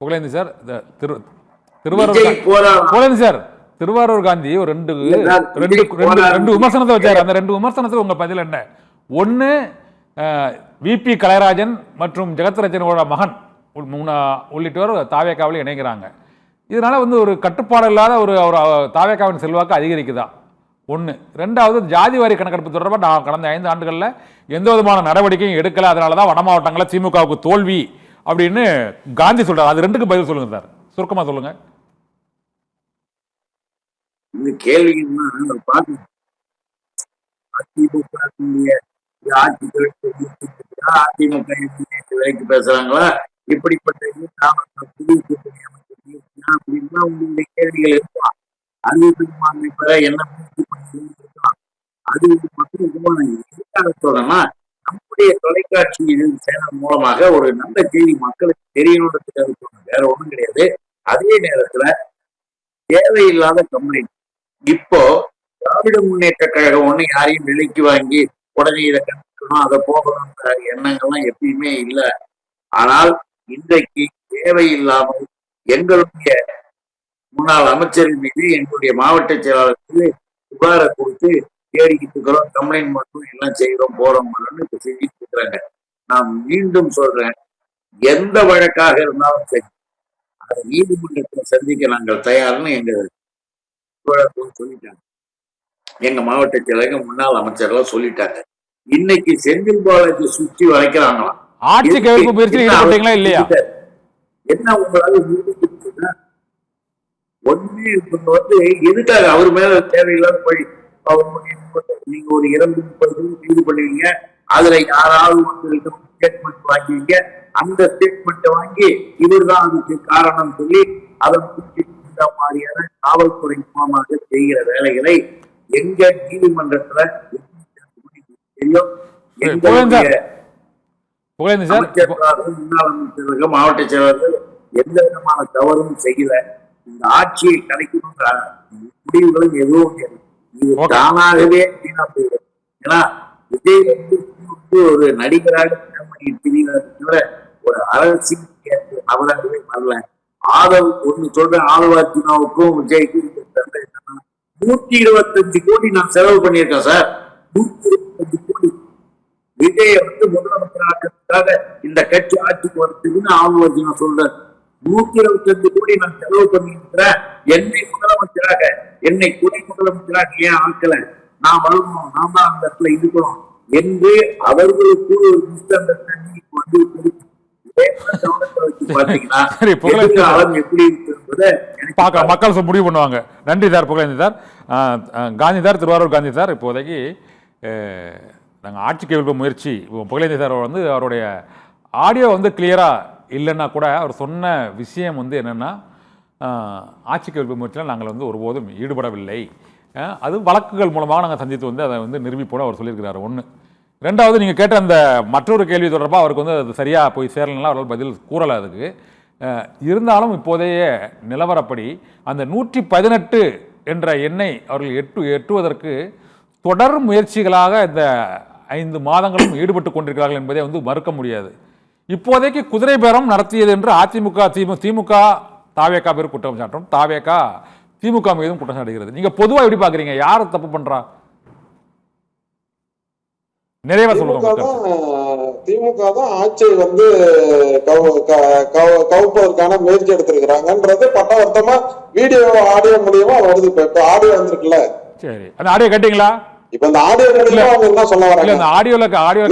Pugazhendhi sir, Pugazhendhi sir, Thiruvarur Gandhi ஒரு ரெண்டு விமர்சனத்தை வச்சாரு. அந்த ரெண்டு விமர்சனத்துக்கு உங்க பதில் என்ன? ஒன்னு, விபி கலைராஜன் மற்றும் ஜெகத்ரட்சனோட மகன் உள்ளிட்டோர் தாவேக்காவில் இணைகிறாங்க. இதனால ஒரு கட்டுப்பாடு இல்லாத ஒரு தாவேக்காவின் செல்வாக்கு அதிகரிக்குதா? ஒன்று. ரெண்டாவது, ஜாதி வாரி கணக்கெடுப்பு தொடர்பாக நான் கடந்த 5 ஆண்டுகளில் எந்த விதமான நடவடிக்கையும் எடுக்கல, அதனால தான் வட மாவட்டங்களில் திமுகவுக்கு தோல்வி அப்படின்னு காந்தி சொல்றாரு. அது ரெண்டுக்கு பதில் சொல்லுங்க சார், சுருக்கமா சொல்லுங்க. இந்த கேள்வி அதிமுக விலைக்கு பேசுறாங்களா, இப்படிப்பட்ட அப்படின்னா உங்களுடைய கேள்விகள் இருக்கலாம். அறிவிப்பு பெற என்ன முயற்சி பண்ணிருக்கலாம். அது மக்களுக்கு சொல்லணும்னா நம்முடைய தொலைக்காட்சி சேனல் மூலமாக ஒரு நல்ல செய்தி மக்களுக்கு தெரியணுன்றதுக்காக சொல்லணும், வேற ஒண்ணும் கிடையாது. அதே நேரத்துல தேவையில்லாத கம்ப்ளைண்ட், இப்போ திராவிட முன்னேற்ற கழகம் ஒண்ணு யாரையும் விலைக்கு வாங்கி உடனே இதை கண்டுக்கணும், அதை போகணும்ன்ற எண்ணங்கள்லாம் எப்பயுமே இல்லை. ஆனால் இன்றைக்கு தேவையில்லாமல் எங்களுடைய முன்னாள் அமைச்சரின் மீது எங்களுடைய மாவட்ட செயலாளருக்கு புகாரை கொடுத்து தேடிக்கிட்டு இருக்கிறோம், கம்ப்ளைண்ட் மட்டும் எல்லாம் செய்யறோம் போறோம் இப்ப செஞ்சுட்டு இருக்கிறாங்க. நான் மீண்டும் சொல்றேன், எந்த வழக்காக இருந்தாலும் சரி அதை நீதிமன்றத்தில் சந்திக்க நாங்கள் தயார்னு எங்க சொல்லிட்டாங்க. எங்க மாவட்ட செயலக முன்னாள் அமைச்சர்கள் சொல்லிட்டாங்க. இன்னைக்கு செந்தில் பாலாஜி சுற்றி வளைக்கிறாங்களாம். ஆட்சி கவிழ்ப்பு முயற்சி இல்லையா? என்ன உங்களால ஒண்ணு எதுக்காக அவர் மேல தேவையில்லாத பழி? நீங்க ஒரு 230 கைது பண்ணுவீங்க, அதுல யாராவது ஸ்டேட்மெண்ட் வாங்குவீங்க, அந்த ஸ்டேட்மெண்ட்டை வாங்கி இவர்தான் அதுக்கு காரணம் சொல்லி அதை மாதிரியான காவல்துறை மூலமாக செய்கிற வேலைகளை எங்க நீதிமன்றத்துல தெரியும். முன்னாள் அமைச்சர்கள் மாவட்ட செயலர்கள் எந்த விதமான தவறும் செய்யல. இந்த ஆட்சியை கிடைக்கணுன்ற முடிவுகளும் எதுவும் இது தானாகவே வீணா போயிடும். ஏன்னா விஜய் ஒரு நடிகராக தவிர ஒரு அரசியல் அவராகவே வரல. ஆதவ் ஒண்ணு சொல்றேன், ஆதவார்ஜுனாவுக்கும் விஜய்க்கும் 125 கோடி நான் செலவு பண்ணியிருக்கேன் சார். 125 கோடி விஜய முதலமைச்சராக இந்த கட்சி ஆட்சிக்கு வருதுன்னு ஆதவார்ஜுனா சொல்றேன். 125 கோடி நான் செலவு பண்ணியிருக்கிறேன். என்னை முதலமைச்சராக, என்னை துணை முதலமைச்சராக ஏன் ஆட்கள, நான் வரணும், நான் தான் அந்த இடத்துல இருக்கணும் என்று அவர்களுக்கு ஒரு மக்கள் முடிவு பண்ணுவாங்க. நன்றி sir, Pugazhendhi sir. Gandhi sir, Thiruvarur Gandhi sir, இப்போதைக்கு நாங்கள் ஆட்சி கவிழ்ப்பு முயற்சி, புகழேந்தி சார் அவருடைய ஆடியோ கிளியரா இல்லைன்னா கூட அவர் சொன்ன விஷயம் என்னென்னா, ஆட்சி கவிழ்ப்பு முயற்சியில் நாங்கள் ஒருபோதும் ஈடுபடவில்லை, அது வழக்குகள் மூலமாக நாங்கள் சந்தித்து அதை நிரூபிப்போட அவர் சொல்லியிருக்கிறார். ஒன்று. ரெண்டாவது, நீங்கள் கேட்ட அந்த மற்றொரு கேள்வி தொடர்பாக அவருக்கு அது சரியாக போய் சேரலாம், அவர்கள் பதில் கூறலை அதுக்கு. இருந்தாலும் இப்போதைய நிலவரப்படி அந்த 118 என்ற எண்ணை அவர்கள் எட்டுவதற்கு தொடர் முயற்சிகளாக இந்த 5 மாதங்களும் ஈடுபட்டு கொண்டிருக்கிறார்கள் என்பதை மறுக்க முடியாது. இப்போதைக்கு குதிரை பேரம் நடத்தியது என்று அதிமுக திமுக தாவேகா பேர் குற்றம் சாட்டும், தாவேகா திமுக மீதும் குற்றம் சாட்டுகிறது. நீங்க பொதுவா எப்படி பாக்குறீங்க? யார் தப்பு பண்றா? நிறைவா சொல்லுங்க. திமுக தான் ஆட்சியை கவுப்பதற்கான முயற்சி எடுத்திருக்கிறாங்கன்றது பட்டவர்த்தமா வீடியோ ஆடியோ மூலியமா வருது. இப்ப ஆடியோ வந்திருக்குல்ல, சரி, அந்த ஆடியோ கேட்டீங்களா? இப்ப இந்த ஆடியோ மூலியமா அவங்க என்ன சொல்ல வராங்க? அந்த ஆடியோ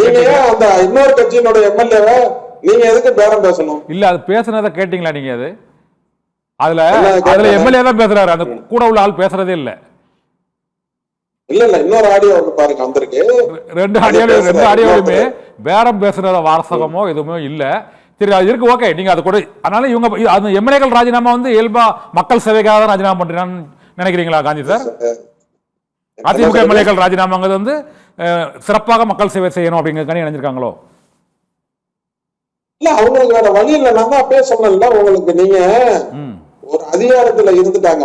நீங்க அந்த இன்னொரு கட்சியினுடைய எம்எல்ஏவை நீங்க எதுக்கு பேரம் பேசணும்? இல்ல, அது பேசுனதை கேட்டீங்களா நீங்க? அதுல எம்எல்ஏ தான் பேசுறாரு, அந்த கூட உள்ள ஆள் பேசுறதே இல்ல. இல்ல இன்னொரு ஆடியோ பாருங்க வந்திருக்கு. ரெண்டு ஆடியோலுமே பேரம் பேசுற வாசகமோ எதுவுமே இல்ல. சரி, அது இருக்கு, ஓகே, நீங்க அது கூட. அதனால இவங்க அந்த எம்எல்ஏக்கள் ராஜினாமா இயல்பா மக்கள் சேவைக்காக தான் ராஜினாமா பண்றான்னு நினைக்கிறீங்களா காந்தி சார்? அதிமுக எம்எல்ஏக்கள் ராஜினாமாங்கிறது சிறப்பாக மக்கள் சேவை செய்யணும் அப்படிங்கிறதுக்கான நினைச்சிருக்காங்களோ? இல்ல, அவங்களுக்கு வேற வழி இல்ல. நான் தான் பேசணும்ல உங்களுக்கு. நீங்க ஒரு அதிகாரத்துல இருந்துட்டாங்க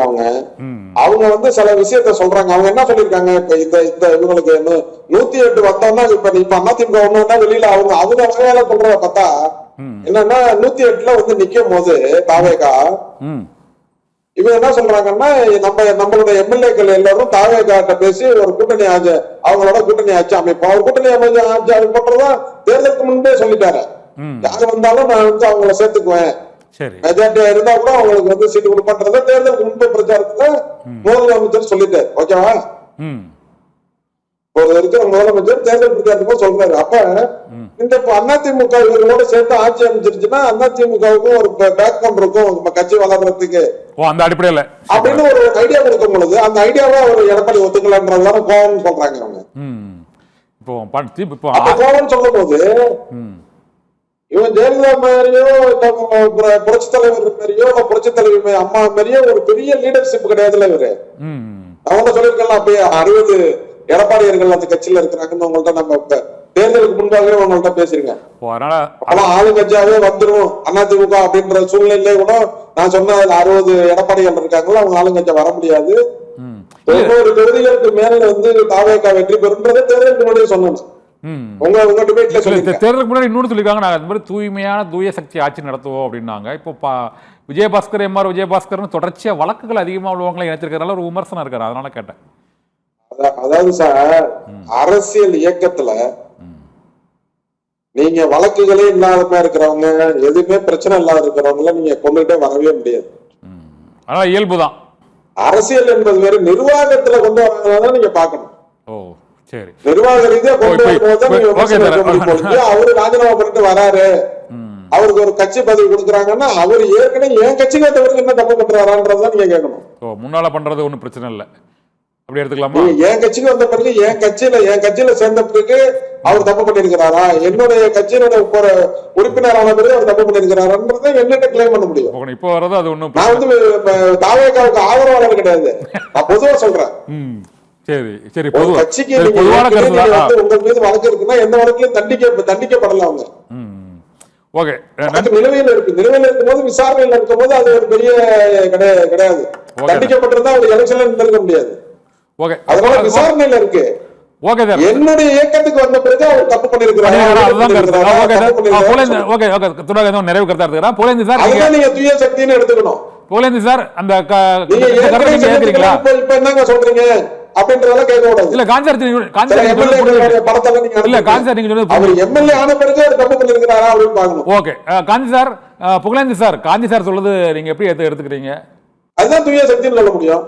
அவங்க சில விஷயத்த சொல்றாங்க. அவங்க என்ன சொல்லிருக்காங்க, இப்ப இந்த இவங்களுக்கு 108 வந்தோம்னா இப்ப அதிமுக ஒண்ணு வெளியில அவங்க வகையில சொல்றத பார்த்தா என்னன்னா 108 வந்து நிக்கும் போது தாவேகா இவங்க என்ன சொல்றாங்கன்னா நம்மளுடைய எம்எல்ஏக்கள் எல்லாரும் தாவேகாட்ட பேசி ஒரு கூட்டணி ஆச்சு, அவங்களோட கூட்டணி ஆட்சி அமைப்போம். அவர் கூட்டணி ஆட்சி அமைப்போன்றதா தேர்தலுக்கு முன்பே சொல்லிட்டாரு. யாரு வந்தாலும் நான் வந்து அவங்கள சேர்த்துக்குவேன், மெஜாரிட்டியா இருந்தா கூட அவங்களுக்கு வந்து சீட்டு கொடுப்பன்றத தேர்தலுக்கு முன்பே பிரச்சாரத்துல முதலமைச்சர் சொல்லிட்டாரு. ஓகேவா? ஒரு இருக்கிற முதலமைச்சர் தேர்தல் பிரச்சாரத்துக்கும் சொல்றாரு. அப்ப இந்த அதிமுக இவர்களோட சேர்த்து ஆட்சி அமைச்சிருச்சுன்னா அதிமுகவுக்கும் ஒரு பேக்கப் இருக்கும் நம்ம கட்சி வளர்றதுக்கு அந்த அடிப்படையில அப்படின்னு ஒரு ஐடியா கொடுக்கும் பொழுது அந்த ஐடியாவை ஒரு எடப்பாடி ஒத்துக்கலான்றதுதான் கோவம்னு சொல்றாங்க அவங்க. அப்ப கோவம்னு சொல்லும் போது இவன் ஜெயலலிதா மாதிரியோ புரட்சி தலைவர் மாதிரியோ புரட்சி தலைவி அம்மா மாதிரியோ ஒரு பெரிய லீடர்ஷிப் கிடையாதுல்ல இவரு. அவங்க சொல்லிருக்கலாம் அப்பயே 60 எடப்பாடியர்கள் அந்த கட்சியில இருக்கிறாங்கன்னு உங்கள்ட்ட நம்ம தேர்தலுக்கு முன்பாகவே உங்கள்ட்ட பேசுறீங்க. அப்பெல்லாம் ஆளுங்கட்சியாவே வந்துடும் அதிமுக அப்படின்ற சூழ்நிலையிலே கூட நான் சொன்ன 60 எடப்பாடிகள் இருக்காங்களா, அவங்க ஆளுங்கட்சியா வர முடியாது. 90 தொகுதிகளுக்கு மேல வந்து தாவேகா வெற்றி பெறும்ன்றதை தேர்தலுக்கு முன்னாடியே சொன்னேன். உங்க டிபேட்ல தேர்தலுக்கு முன்னாடி இன்னொன்று சொல்லிருக்காங்க, நாங்க அது மாதிரி தூய்மையான தூய சக்தி ஆட்சி நடத்துவோம் அப்படின்னாங்க. இப்போ விஜயபாஸ்கர் எம்ஆர் விஜயபாஸ்கர்னு தொடர்ச்சியா வழக்குகள் அதிகமா உள்ளவங்களை இணைச்சிருக்கிறதுனால ஒரு விமர்சனம் இருக்காரு, அதனால கேட்டேன். அதாவது சார், அரசியல் இயக்கத்துல நீங்க வழக்குகளே இல்லாத இருக்கிறவங்க, எதுவுமே பிரச்சனை இல்லாத இருக்கிறவங்கள நீங்க கொண்டுகிட்டே வரவே முடியாது. ஆனா இயல்புதான். அரசியல் என்பது வேற, நிர்வாகத்துல கொண்டு வராங்கதான் நீங்க பாக்கணும். சரி, நிர்வாக ரீதியா கொண்டு வரும்போது அவரு ராஜினாமா பண்ணிட்டு வராரு, அவருக்கு ஒரு கட்சி பதவி கொடுக்குறாங்கன்னா அவர் ஏற்கனவே என் கட்சிக்கு வந்தவருக்கு என்ன தப்பு பண்றாரான்றதான் நீங்க கேட்கணும். முன்னால பண்றது ஒண்ணும் பிரச்சனை இல்லை, அப்படி எடுத்துக்கலாமா? என் கட்சிக்கு வந்த பிறகு என் கட்சியில சேர்ந்த பிறகு அவர் தப்பு பண்ணிருக்கிறாரா, என்னுடைய கட்சியினுடைய உறுப்பினரான பிறகு அவர் தப்பு பண்ணிருக்கிறாரான்றதை என்னட்ட கிளைம் பண்ண முடியும். இப்போ வரது அது ஒண்ணும் நான் வந்து தாவேகாவுக்கு ஆதரவாளர் கிடையாது, நான் பொதுவா சொல்றேன். சரி சரி, கட்சிக்கு உங்க மீது வழக்கு இருக்குன்னா எந்த வழக்கிலும் தண்டிக்கப்படல அவங்க. நிலுவையில் இருக்கு, நிலுவையில் இருக்கும்போது விசாரணையில் இருக்கும்போது அது ஒரு பெரிய கிடையாது. தண்டிக்கப்பட்டிருந்தா அவர் எலெக்ஷன்ல நின்றுக்க முடியாது. அதனால விசாரணையில இருக்கு. என்னுடைய இயக்கத்துக்கு வந்த பிறகு அவர் தப்பு பண்ணிருக்கிறார். நிறைவு கருத்தா இருக்கிறார் புகழேந்தி சார். அதுதான் நீங்க தூய சக்தின்னு எடுத்துக்கணும். புகழேந்தி சார், அந்த இப்ப என்னங்க சொல்றீங்க அப்படின்றதெல்லாம் கேட்க கூடாது. இல்ல காஞ்சார் படத்தெல்லாம் நீங்க இல்ல காஞ்சார் நீங்க சொல்றது அவர் எம்எல்ஏ ஆன பிறகு அவர் தப்பு பண்ணிருக்கிறாரா அப்படின்னு பாக்கணும். ஓகே காஞ்சி சார், புகழேந்தி சார், காஞ்சி சார் சொல்றது நீங்க எப்படி எடுத்துக்கிறீங்க? அதுதான் தூய சக்தின்னு சொல்ல முடியும்.